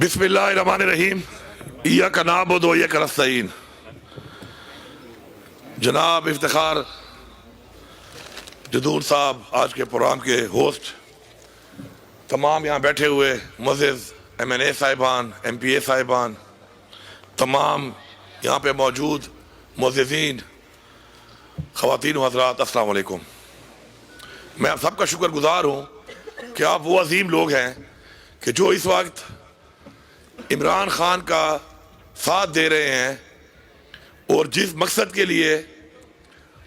बिस्मिल्लाहिर्रहमानिर्रहीम। इय्याका नअबुदु व इय्याका नस्तईन। जनाब इफ्तिखार जदूर साहब, आज के प्रोग्राम के होस्ट, तमाम यहाँ बैठे हुए मुअज़्ज़िज़ MNA साहिबान, MPA साहिबान, तमाम यहाँ पे मौजूद मुअज़्ज़िज़ीन, ख़वातीन व हज़रात, अस्सलाम वालेकुम। मैं आप सबका शुक्रगुज़ार हूँ कि आप वो अजीम लोग हैं कि जो इस वक्त इमरान खान का साथ दे रहे हैं और जिस मकसद के लिए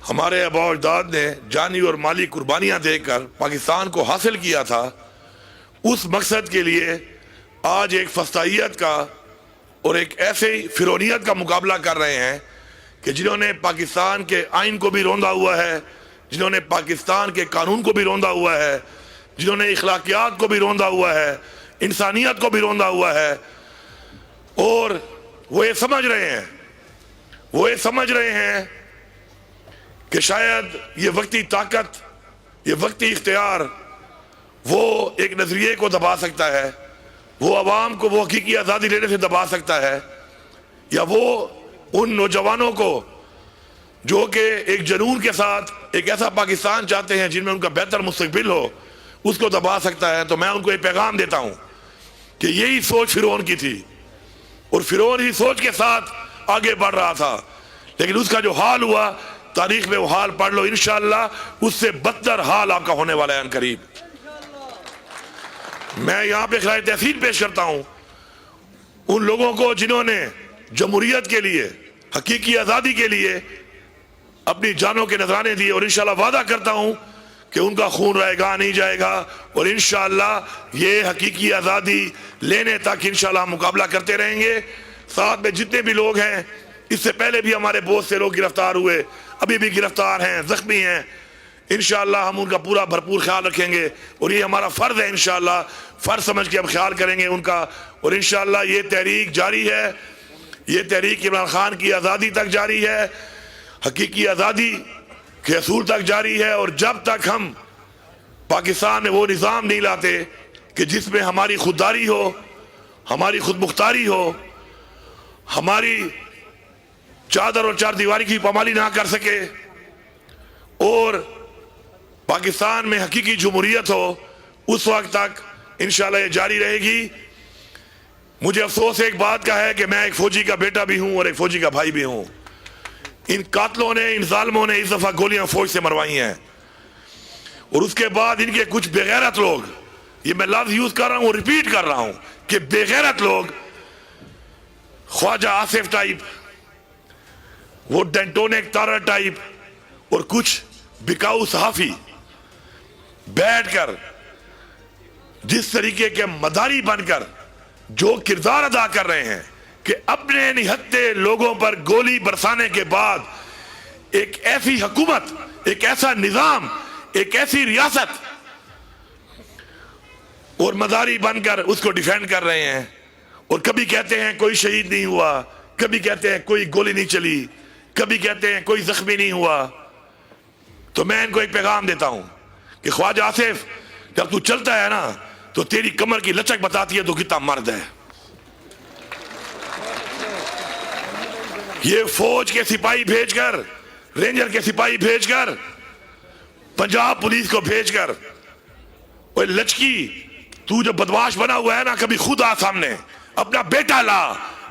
हमारे आबा अजदाद ने जानी और माली कुर्बानियाँ देकर पाकिस्तान को हासिल किया था, उस मकसद के लिए आज एक फस्तायत का और एक ऐसे ही फिरौनियत का मुकाबला कर रहे हैं कि जिन्होंने पाकिस्तान के आइन को भी रौंदा हुआ है, जिन्होंने पाकिस्तान के कानून को भी रौंदा हुआ है, जिन्होंने इखलाकियात को भी रौंदा हुआ है, इंसानियत को भी रौंदा हुआ है। और वो ये समझ रहे हैं कि शायद ये वक्ती ताकत, ये वक्ती इख्तियार वो एक नजरिए को दबा सकता है, वो अवाम को वो हकीकी आज़ादी लेने से दबा सकता है, या वो उन नौजवानों को जो कि एक जुनून के साथ एक ऐसा पाकिस्तान चाहते हैं जिनमें उनका बेहतर मुस्तकबिल हो, उसको दबा सकता है। तो मैं उनको एक पैगाम देता हूँ कि यही सोच फिरौन की थी और फिरौन ही सोच के साथ आगे बढ़ रहा था, लेकिन उसका जो हाल हुआ, तारीख में वो हाल पढ़ लो, इंशाअल्लाह उससे बदतर हाल आपका होने वाला है अनकरीब। मैं यहाँ पे खिलाफ तहसीन पेश करता हूँ उन लोगों को जिन्होंने जमहूरियत के लिए, हकीकी आज़ादी के लिए अपनी जानों के नजराने दिए, और इंशाअल्लाह वादा करता हूँ कि उनका खून रहेगा नहीं जाएगा, और इंशाअल्लाह ये हकीकी आज़ादी लेने तक इंशाअल्लाह हम मुकाबला करते रहेंगे। साथ में जितने भी लोग हैं, इससे पहले भी हमारे बहुत से लोग गिरफ्तार हुए, अभी भी गिरफ्तार हैं, जख्मी हैं, इंशाअल्लाह हम उनका पूरा भरपूर ख्याल रखेंगे और ये हमारा फ़र्ज़ है। इंशाअल्लाह फ़र्ज़ समझ के हम ख्याल करेंगे उनका, और इंशाअल्लाह ये तहरीक जारी है, ये तहरीक इमरान खान की आज़ादी तक जारी है, हकीकी आज़ादी के असूल तक जारी है। और जब तक हम पाकिस्तान में वो निज़ाम नहीं लाते कि जिसमें हमारी खुददारी हो, हमारी खुद मुख्तारी हो, हमारी चादर और चार दीवारी की पामाली ना कर सके, और पाकिस्तान में हकीकी जमहूरियत हो, उस वक्त तक इंशाअल्लाह ये जारी रहेगी। मुझे अफसोस एक बात का है कि मैं एक फौजी का बेटा भी हूं और एक फौजी का भाई भी हूं। इन कातलों ने, इन जालिमों ने इस दफा गोलियां फौज से मरवाई हैं, और उसके बाद इनके कुछ बेगैरत लोग, ये मैं लफ्ज यूज कर रहा हूं, रिपीट कर रहा हूं कि बेगैरत लोग, ख्वाजा आसिफ टाइप, वो डेंटोनिक तारा टाइप, और कुछ बिकाऊ सहाफी बैठकर जिस तरीके के मदारी बनकर जो किरदार अदा कर रहे हैं कि अपने निहत्ते लोगों पर गोली बरसाने के बाद एक ऐसी हुकूमत, एक ऐसा निजाम, एक ऐसी रियासत, और मदारी बनकर उसको डिफेंड कर रहे हैं। और कभी कहते हैं कोई शहीद नहीं हुआ, कभी कहते हैं कोई गोली नहीं चली, कभी कहते हैं कोई जख्मी नहीं हुआ। तो मैं इनको एक पैगाम देता हूं कि ख्वाजा आसिफ, जब तू चलता है ना तो तेरी कमर की लचक बताती है तो कितना मर्द है। ये फौज के सिपाही भेजकर, रेंजर के सिपाही भेजकर, पंजाब पुलिस को भेजकर, ओए लचकी, तू जो बदमाश बना हुआ है ना, कभी खुद आ सामने, अपना बेटा ला,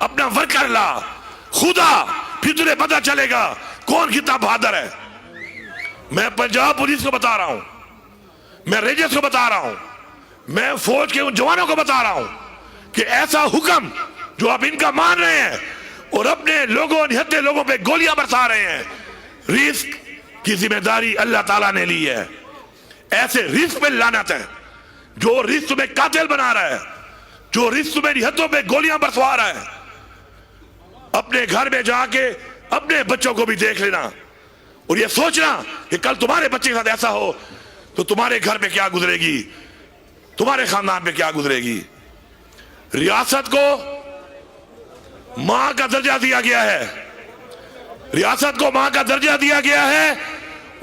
अपना वर्कर ला, खुदा, फिर तुझे पता चलेगा कौन कितना बहादुर है। मैं पंजाब पुलिस को बता रहा हूं, मैं रेंजर्स को बता रहा हूं, मैं फौज के उन जवानों को बता रहा हूं कि ऐसा हुक्म जो आप इनका मान रहे हैं और अपने लोगों, निहत्ते लोगों पे गोलियां बरसा रहे हैं, रिस्क की जिम्मेदारी अल्लाह ताला ने ली है। ऐसे रिस्क पे लानत है जो रिस्क तुम्हें कातिल बना रहा है, जो रिस्क तुम्हें निहत्तों पे गोलियां बरसवा रहा है। अपने घर में जाके अपने बच्चों को भी देख लेना और ये सोचना कि कल तुम्हारे बच्चे के साथ ऐसा हो तो तुम्हारे घर में क्या गुजरेगी, तुम्हारे खानदान में क्या गुजरेगी। रियासत को मां का दर्जा दिया गया है, रियासत को मां का दर्जा दिया गया है,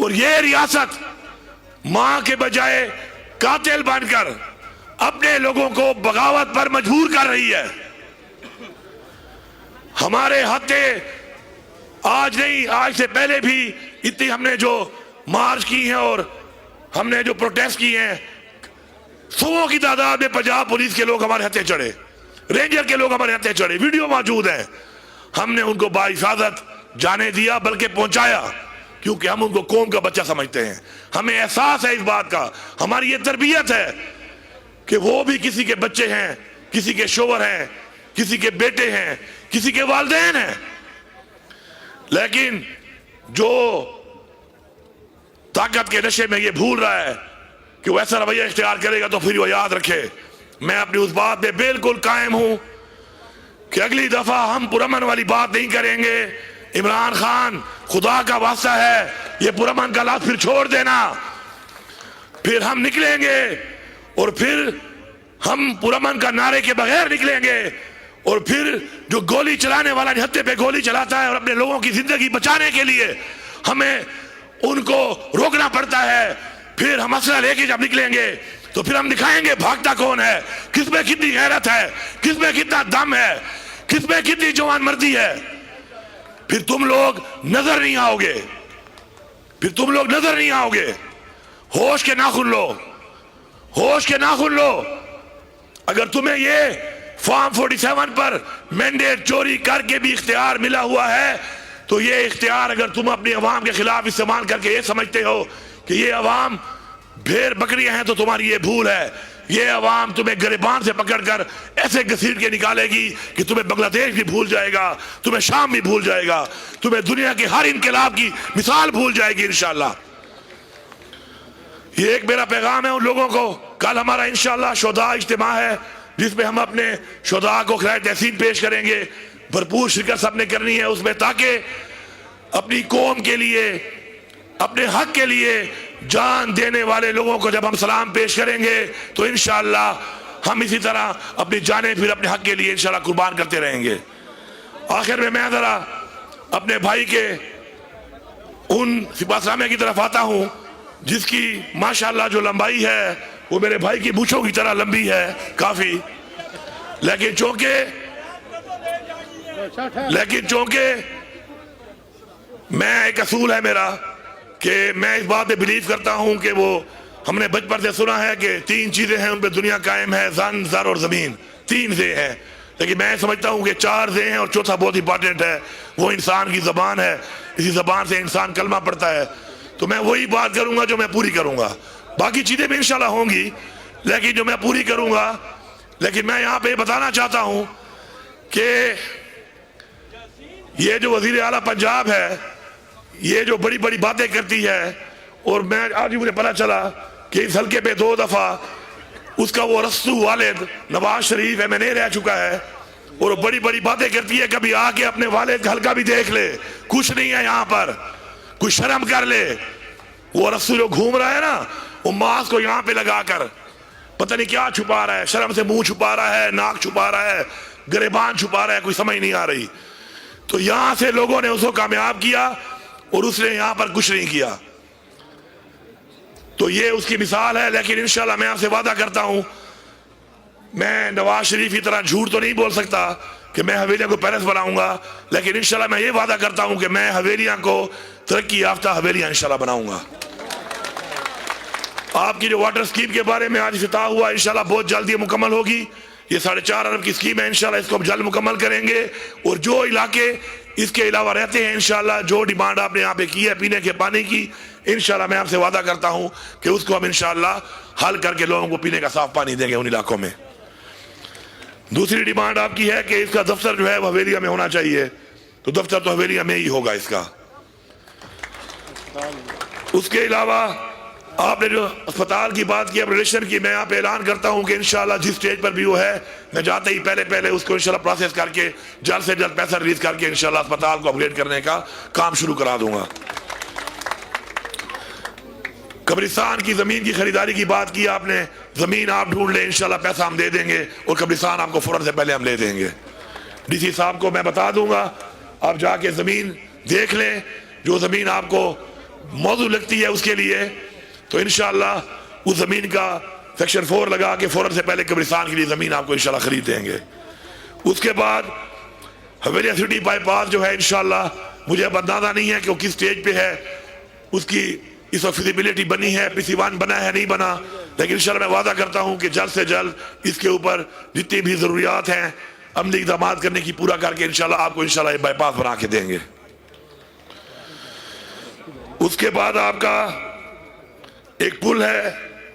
और यह रियासत मां के बजाय कातिल बनकर अपने लोगों को बगावत पर मजबूर कर रही है। हमारे हत्या आज नहीं, आज से पहले भी इतनी हमने जो मार्च की है और हमने जो प्रोटेस्ट की हैं, सौ की तादाद में पंजाब पुलिस के लोग हमारे हत्थे चढ़े, रेंजर के लोग हमारे हत्थे चढ़े, वीडियो मौजूद है। हमने उनको बाइजाजत जाने दिया, बल्कि पहुंचाया, क्योंकि हम उनको कौम का बच्चा समझते हैं। हमें एहसास है इस बात का, हमारी ये तरबियत है कि वो भी किसी के बच्चे हैं, किसी के शोहर हैं, किसी के बेटे हैं, किसी के वालिदैन हैं। लेकिन जो ताकत के नशे में ये भूल रहा है कि वो ऐसा रवैया इख्तियार करेगा तो फिर वो याद रखे, मैं अपनी उस बात पे बिल्कुल कायम हूं कि अगली दफा हम पुरअमन वाली बात नहीं करेंगे। इमरान खान, खुदा का वास्ता है, ये पुरअमन का लफ्ज़ फिर छोड़ देना। फिर हम निकलेंगे और फिर हम पुरअमन का नारे के बगैर निकलेंगे, और फिर जो गोली चलाने वाला हत्थे पे गोली चलाता है और अपने लोगों की जिंदगी बचाने के लिए हमें उनको रोकना पड़ता है, फिर हम असला लेके जब निकलेंगे तो फिर हम दिखाएंगे भागता कौन है, किसमें कितनी गैरत है, किसमें कितना दम है, किसमें कितनी जवान मर्दी है। फिर तुम लोग नजर नहीं आओगे, फिर तुम लोग नजर नहीं आओगे। होश के नाखून लो, होश के नाखून लो। अगर तुम्हें ये फॉर्म 47 पर मैंडेट चोरी करके भी इख्तियार मिला हुआ है, तो ये इख्तियार अगर तुम अपनी अवाम के खिलाफ इस्तेमाल करके ये समझते हो कि ये अवाम भेड़ बकरियां हैं, तो तुम्हारी ये भूल है। ये अवाम तुम्हें गिरबान से पकड़कर ऐसे घसीट के निकालेगी कि तुम्हें बांग्लादेश भी भूल जाएगा, तुम्हें शाम भी भूल जाएगा, तुम्हें दुनिया के हर इनकलाब की मिसाल भूल जाएगी इंशाल्लाह। ये एक मेरा पैगाम है उन लोगों को। कल हमारा इंशाल्लाह शुहदा इज्तिमा है, जिसमें हम अपने शुहदा को खिराए तहसीन पेश करेंगे। भरपूर शिरकत सबने करनी है उसमें, ताकि अपनी कौम के लिए, अपने हक के लिए जान देने वाले लोगों को जब हम सलाम पेश करेंगे तो इंशाअल्लाह हम इसी तरह अपनी जानें फिर अपने हक के लिए इंशाअल्लाह कुर्बान करते रहेंगे। आखिर में मैं जरा अपने भाई के उन सिपाहसामे की तरफ आता हूं जिसकी माशाअल्लाह जो लंबाई है वो मेरे भाई की मूंछों की तरह लंबी है काफी, लेकिन चूंकि मैं एक असूल है मेरा कि मैं इस बात पे बिलीव करता हूं कि वो हमने बचपन से सुना है कि 3 चीजें हैं उन पे दुनिया कायम है, जन, जर और जमीन। 3 जे हैं, लेकिन मैं समझता हूं कि 4 जे हैं और चौथा बहुत इंपॉर्टेंट है, वो इंसान की जबान है। इसी जबान से इंसान कलमा पढ़ता है। तो मैं वही बात करूंगा जो मैं पूरी करूंगा, बाकी चीजें भी इंशाल्लाह होंगी, लेकिन जो मैं पूरी करूंगा। लेकिन मैं यहाँ पे बताना चाहता हूं कि ये जो वजीर आला पंजाब है, ये जो बड़ी बड़ी बातें करती है, और मैं आज ही मुझे पता चला कि इस हल्के पे 2 दफा उसका वो रस्सू वालिद नवाज शरीफ है, मैंने रह चुका है, और वो बड़ी बड़ी बातें करती है। कभी आके अपने वालिद का हल्का भी देख ले, कुछ नहीं है यहाँ पर, कुछ शर्म कर ले। वो रस्सू जो घूम रहा है ना, वो मास्क को यहाँ पे लगाकर पता नहीं क्या छुपा रहा है, शर्म से मुंह छुपा रहा है, नाक छुपा रहा है, गिरेबान छुपा रहा है, कोई समझ नहीं आ रही। तो यहां से लोगों ने उसको कामयाब किया और उसने यहां पर कुछ नहीं किया। तो ये उसकी मिसाल है। लेकिन इंशाल्लाह मैं आपसे वादा करता हूं, मैं नवाज शरीफ की तरह झूठ तो नहीं बोल सकता कि मैं हवेलियां को पैलेस बनाऊंगा, लेकिन इंशाल्लाह मैं ये वादा करता हूं कि मैं हवेलियां को तरक्की याफ्ता हवेलियां इंशाल्लाह बनाऊंगा। आपकी जो वाटर स्कीम के बारे में आज इफ्तिताह हुआ, इंशाल्लाह बहुत जल्द ये मुकम्मल होगी। ये 4.5 अरब की स्कीम है, इंशाल्लाह इसको हम जल्द मुकम्मल करेंगे। और जो इलाके इसके अलावा रहते हैं, इंशाल्लाह जो डिमांड आपने यहाँ पे की है पीने के पानी की, इंशाल्लाह मैं आपसे वादा करता हूँ कि उसको हम इंशाल्लाह हल करके लोगों को पीने का साफ पानी देंगे उन इलाकों में। दूसरी डिमांड आपकी है कि इसका दफ्तर जो है वो हवेलिया में होना चाहिए, तो दफ्तर तो हवेलिया में ही होगा इसका। उसके अलावा आपने जो अस्पताल की बात की, अपग्रेडेशन की, मैं यहाँ पे ऐलान करता हूँ कि इंशाल्लाह जिस स्टेज पर भी वो है, मैं जाते ही पहले उसको इंशाल्लाह प्रोसेस करके जल्द से जल्द पैसा रिलीज करके इंशाल्लाह अस्पताल को अपग्रेड करने का काम शुरू करा दूंगा। कब्रिस्तान की जमीन की खरीदारी की बात की आपने, जमीन आप ढूंढ लें, इंशाल्लाह पैसा हम दे देंगे और कब्रिस्तान आपको फौरन से पहले हम ले देंगे। डीसी साहब को मैं बता दूंगा, आप जाके जमीन देख लें, जो जमीन आपको मौजूद लगती है उसके लिए, तो इंशाल्लाह उस जमीन का सेक्शन 4 लगा के फौरन से पहले कब्रिस्तान के लिए ज़मीन आपको इंशाल्लाह खरीद देंगे। उसके बाद हवेलिया सिटी बाईपास जो है इंशाल्लाह, मुझे अब अंदाज़ा नहीं है कि वो किस स्टेज पे है, उसकी इस वक्त फिजिबिलिटी बनी है, PC1 बना है नहीं बना, लेकिन इंशाल्लाह मैं वादा करता हूँ कि जल्द से जल्द इसके ऊपर जितनी भी ज़रूरियात हैं अमली इक़दामात करने की पूरा करके इंशाल्लाह आपको इंशाल्लाह ये बाईपास बना के देंगे। उसके बाद आपका एक पुल है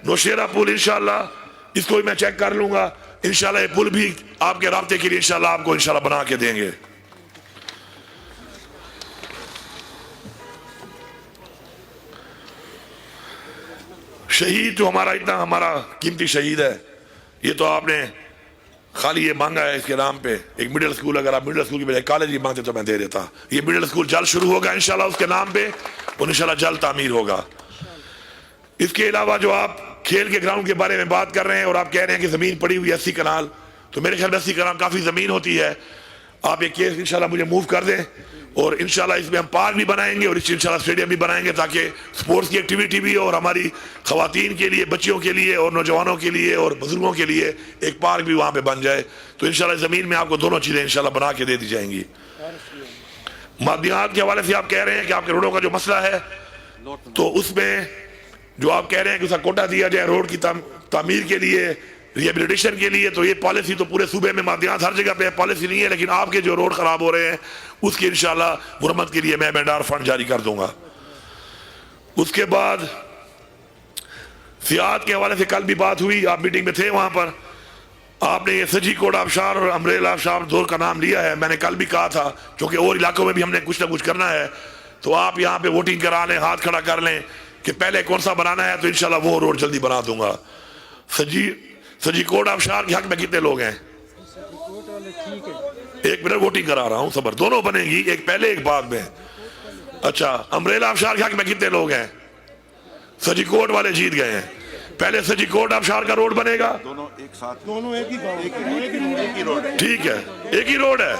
नौशेरा पुल, इंशाल्लाह इसको भी मैं चेक कर लूंगा, इंशाल्लाह ये पुल भी आपके रास्ते के लिए इंशाल्लाह आपको इंशाल्लाह बना के देंगे। शहीद जो हमारा कीमती शहीद है, ये तो आपने खाली ये मांगा है इसके नाम पे एक मिडिल स्कूल, अगर आप मिडिल स्कूल की बजाय कॉलेज ही मांगते तो मैं दे देता। ये मिडिल स्कूल जल्द शुरू होगा इंशाल्लाह उसके नाम पे, और इंशाल्लाह जल्द तामीर होगा। इसके अलावा जो आप खेल के ग्राउंड के बारे में बात कर रहे हैं और आप कह रहे हैं कि ज़मीन पड़ी हुई है 80 कनाल, तो मेरे ख्याल में 80 कनाल काफ़ी ज़मीन होती है। आप ये केस इंशाल्लाह मुझे मूव कर दें, और इंशाल्लाह इसमें हम पार्क भी बनाएंगे और इस इंशाल्लाह स्टेडियम भी बनाएंगे, ताकि स्पोर्ट्स की एक्टिविटी भी हो और हमारी ख़वातीन के लिए, बच्चियों के लिए और नौजवानों के लिए और बुजुर्गों के लिए एक पार्क भी वहाँ पे बन जाए। तो इंशाल्लाह ज़मीन में आपको दोनों चीज़ें इंशाल्लाह बना के दे दी जाएंगी। मादियात के हवाले से आप कह रहे हैं कि आपके रोडों का जो मसला है, तो उसमें जो आप कह रहे हैं कि उसका कोटा दिया जाए रोड की तामीर के लिए, रिहेबिलिटेशन के लिए, तो ये पॉलिसी तो पूरे सूबे में मादियात हर जगह पे पॉलिसी नहीं है, लेकिन आपके जो रोड खराब हो रहे हैं उसकी इंशाल्लाह मुरम्मत के लिए मैं मेंडार फंड जारी कर दूंगा। उसके बाद सियाहत के हवाले से कल भी बात हुई, आप मीटिंग में थे, वहां पर आपने ये सजी कोट आबशार और अमरेला आबशार दौर का नाम लिया है। मैंने कल भी कहा था क्योंकि और इलाकों में भी हमने कुछ ना कुछ करना है, तो आप यहाँ पे वोटिंग करा लें, हाथ खड़ा कर लें कि पहले कौन सा बनाना है, तो इंशाल्लाह वो रोड जल्दी बना दूंगा। सजी कोट आबशार के हक में कितने लोग हैं? एक मिनट वोटिंग करा रहा हूं, सबर, दोनों बनेगी, एक पहले एक बाद में। अच्छा, अमरेला आबशार के हक में कितने लोग हैं? सजी कोट वाले जीत गए हैं। पहले सजी कोट आबशार का रोड बनेगा, दोनों एक साथ, दोनों एक ही रोड, ठीक है, एक ही रोड है।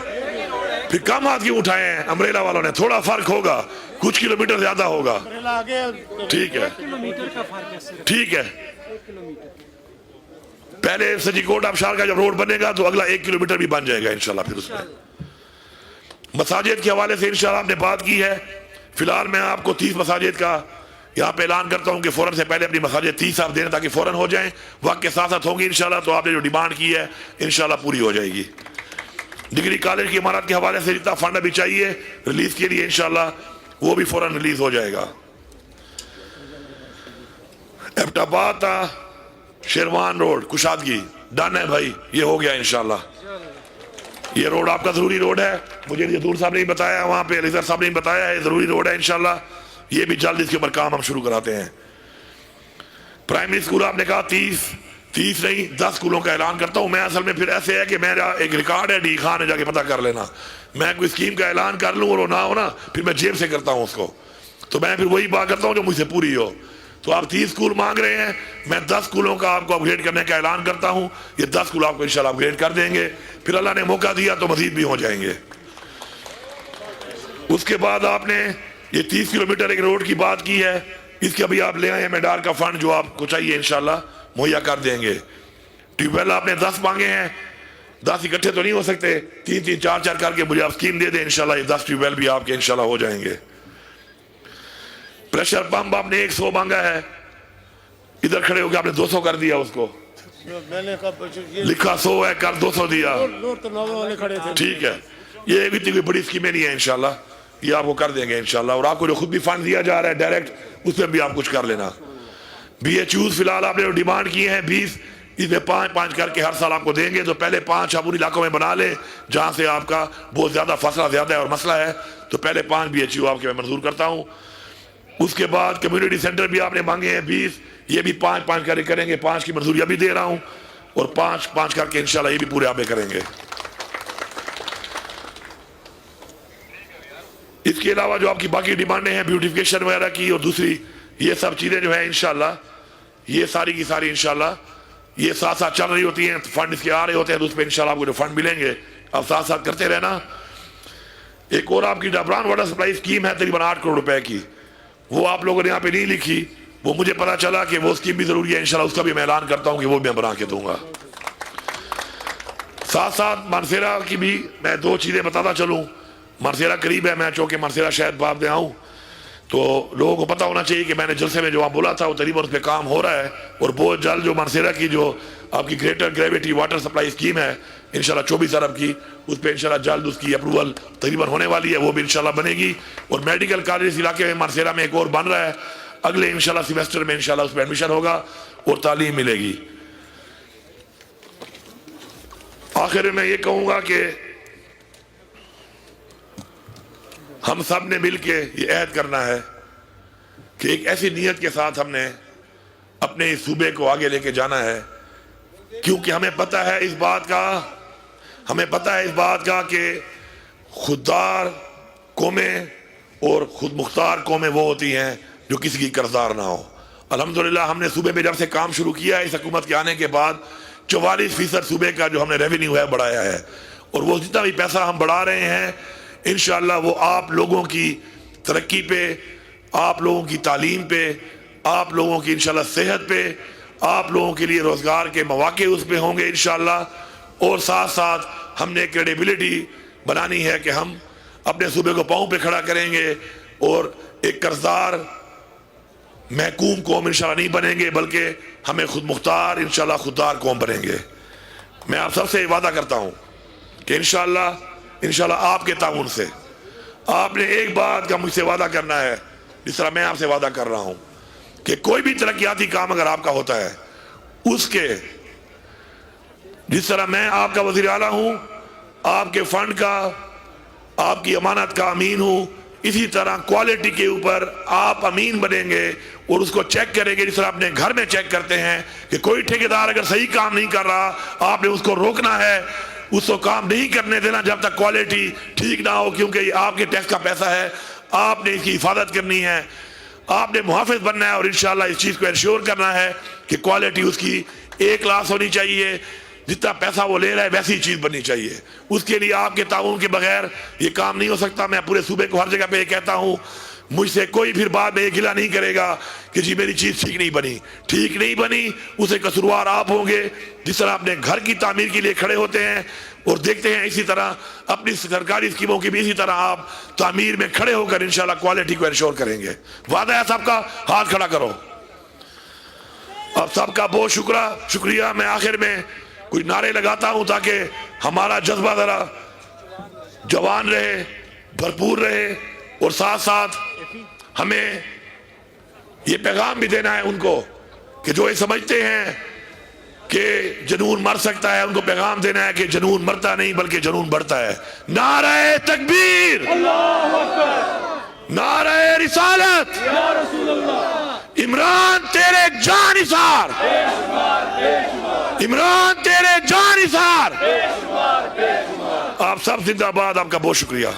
फिर कम हाथ क्यों उठाए हैं अमरेला वालों ने? थोड़ा फर्क होगा, कुछ किलोमीटर ज्यादा होगा, ठीक है, ठीक है। पहले सजी कोट आबशार का जब रोड बनेगा तो अगला 1 किलोमीटर भी बन जाएगा इंशाल्लाह। फिर उसमें मसाजिद के हवाले से इंशाल्लाह आपने बात की है। फिलहाल मैं आपको 30 मसाजिद का यहाँ पे ऐलान करता हूँ कि फौरन से पहले अपनी मसाजिद 30 आप देने, ताकि फौरन हो जाएं, वक्त के साथ साथ होंगी इंशाल्लाह। तो आपने जो डिमांड की है इंशाल्लाह पूरी हो जाएगी। डिग्री कॉलेज की इमारत के हवाले से जितना फंड अभी चाहिए रिलीज के लिए इंशाल्लाह वो भी फौरन रिलीज हो जाएगा। एबटाबाद शेरवान रोड कुशादगी डन है भाई, ये हो गया इंशाल्लाह। ये रोड आपका जरूरी रोड है, मुझे ये दूर साहब ने बताया, वहां पे अलीजर साहब ने बताया है, जरूरी रोड है इंशाल्लाह। ये भी जल्द इसके ऊपर काम हम शुरू कराते हैं। प्राइमरी स्कूल आपने कहा 30 नहीं 10 स्कूलों का ऐलान करता हूं मैं। असल में फिर ऐसे है कि मेरा एक रिकॉर्ड है, डी खान है, जाके पता कर लेना। मैं कोई स्कीम का ऐलान कर लूं और वो ना हो ना, फिर मैं जेब से करता हूं उसको, तो मैं फिर वही बात करता हूं जो मुझसे पूरी हो। तो आप 30 स्कूल मांग रहे हैं, मैं 10 स्कूलों का आपको अपग्रेड करने का ऐलान करता हूं। ये 10 स्कूल आपको इंशाल्लाह अपग्रेड कर देंगे, फिर अल्लाह ने मौका दिया तो मजीद भी हो जाएंगे। उसके बाद आपने ये 30 किलोमीटर एक रोड की बात की है, इसके अभी आप ले आए हैं मेडार का फंड, जो आपको चाहिए इंशाल्लाह मुहैया कर देंगे। ट्यूबवेल आपने 10 मांगे हैं, 10 इकट्ठे तो नहीं हो सकते, 3-3 4-4 करके मुझे आप स्कीम दे दें इंशाल्लाह। ये 10 ट्यूबवेल भी आपके इंशाल्लाह हो जाएंगे। प्रेशर पंप आपने 100 मांगा है, इधर खड़े होकर आपने 200 कर दिया उसको, मैंने लिखा 100 है, कर 200 दिया, ठीक है। ये भी इतनी बड़ी स्कीमें नहीं है इंशाल्लाह, ये आपको कर देंगे इंशाल्लाह। और आपको जो खुद भी फंड दिया जा रहा है डायरेक्ट, उसमें भी आप कुछ कर लेना। BHUs फिलहाल आपने जो डिमांड किए हैं 20, इसमें 5-5 करके हर साल आपको देंगे। तो पहले 5 आप उन इलाकों में बना लें जहां से आपका बहुत ज्यादा फसला ज्यादा है और मसला है, तो पहले 5 BHU आपके मैं मंजूर करता हूँ। उसके बाद कम्युनिटी सेंटर भी आपने मांगे हैं 20, ये भी 5-5 करके करेंगे, 5 की मंजूरी अभी दे रहा हूं, और 5-5 करके इंशाल्लाह ये भी पूरे आप करेंगे। इसके अलावा जो आपकी बाकी डिमांडें हैं ब्यूटिफिकेशन वगैरह की और दूसरी ये सब चीजें जो है इंशाल्लाह, ये सारी की सारी इंशाल्लाह ये साथ साथ चल रही होती हैं। फंड इसके आ रहे होते हैं, तो उस पर इंशाल्लाह आपको जो फंड मिलेंगे आप साथ साथ करते रहना। एक और आपकी डबरान वाटर सप्लाई स्कीम है तकरीबन 8 करोड़ रुपए की, वो आप लोगों ने यहाँ पे नहीं लिखी, वो मुझे पता चला कि वो स्कीम भी जरूरी है, इंशाल्लाह उसका भी मैं ऐलान करता हूं कि वो मैं बना के दूंगा। साथ साथ मानसेरा की भी मैं दो चीजें बताता चलूं। मानसेरा करीब है, मैं चौके मानसेरा शायद बाद में आऊं तो लोगों को पता होना चाहिए कि मैंने जलसे में जो आप बोला था वो तकरीबन उस पर काम हो रहा है। और बहुत जल्द जो मानसेरा की जो आपकी greater gravity water supply scheme है इंशाल्लाह 24 अरब की, उस पर इंशाल्लाह जल्द उसकी अप्रूवल तकरीबन होने वाली है, वो भी इंशाल्लाह बनेगी। और मेडिकल कॉलेज इलाके में मानसेरा में एक और बन रहा है, अगले इंशाल्लाह सेमेस्टर में इंशाल्लाह उस पर एडमिशन होगा और तालीम मिलेगी। आखिर में ये कहूंगा कि हम सब ने मिलके ये अहद करना है कि एक ऐसी नीयत के साथ हमने अपने इस सूबे को आगे लेके जाना है, क्योंकि हमें पता है इस बात का कि खुददार कौमें और खुद मुख्तार कौमें वो होती हैं जो किसी की कर्जदार ना हो। अल्हम्दुलिल्लाह हमने सूबे में जब से काम शुरू किया है इस हुकूमत के आने के बाद 44% सूबे का जो हमने रेवेन्यू है बढ़ाया है। और वो जितना भी पैसा हम बढ़ा रहे हैं इंशाअल्लाह वो आप लोगों की तरक्की पे, आप लोगों की तालीम पे, आप लोगों की इंशाअल्लाह सेहत पे, आप लोगों के लिए रोजगार के मौके उस पे होंगे इंशाअल्लाह। और साथ साथ हमने क्रेडिबिलिटी बनानी है कि हम अपने सूबे को पांव पे खड़ा करेंगे और एक कर्जदार महकूम कौम इंशाअल्लाह नहीं बनेंगे, बल्कि हमें खुद मुख्तार इंशाअल्लाह खुददार कौम बनेंगे। मैं आप सबसे वादा करता हूं कि इंशाअल्लाह आपके ताउन से आपने एक बात का मुझसे वादा करना है, जिस तरह मैं आपसे वादा कर रहा हूं कि कोई भी तरक्याती काम अगर आपका होता है उसके, जिस तरह मैं आपका वजीर आला हूं, आपके फंड का, आपकी अमानत का अमीन हूं, इसी तरह क्वालिटी के ऊपर आप अमीन बनेंगे और उसको चेक करेंगे। जिस तरह अपने घर में चेक करते हैं कि कोई ठेकेदार अगर सही काम नहीं कर रहा, आपने उसको रोकना है, उसको काम नहीं करने देना जब तक क्वालिटी ठीक ना हो, क्योंकि ये आपके टैक्स का पैसा है, आपने इसकी हिफाजत करनी है, आपने मुहाफिज बनना है और इंशाअल्लाह इस चीज को इंश्योर करना है कि क्वालिटी उसकी A क्लास होनी चाहिए, जितना पैसा वो ले रहा है वैसी चीज बननी चाहिए। उसके लिए आपके ताउन के बगैर ये काम नहीं हो सकता। मैं पूरे सूबे को हर जगह पे ये कहता हूँ, मुझसे कोई फिर बाद में ये गिला नहीं करेगा कि जी मेरी चीज ठीक नहीं बनी, उसे कसूरवार आप होंगे। जिस तरह अपने घर की तामीर के लिए खड़े होते हैं और देखते हैं, इसी तरह अपनी सरकारी स्कीमों की भी इसी तरह आप तामीर में खड़े होकर इंशाल्लाह क्वालिटी को इंश्योर करेंगे। वादा है सबका, हाथ खड़ा करो। अब सबका बहुत शुक्रिया। मैं आखिर में कुछ नारे लगाता हूं ताकि हमारा जज्बा जरा जवान रहे, भरपूर रहे, और साथ साथ हमें ये पैगाम भी देना है उनको कि जो ये समझते हैं कि जुनून मर सकता है, उनको पैगाम देना है कि जुनून मरता नहीं बल्कि जुनून बढ़ता है। नारे तकबीर, नारे रिसालत, इमरान तेरे जानिसार, इमरान तेरे जानिसार। आप सब जिंदाबाद। आपका बहुत शुक्रिया।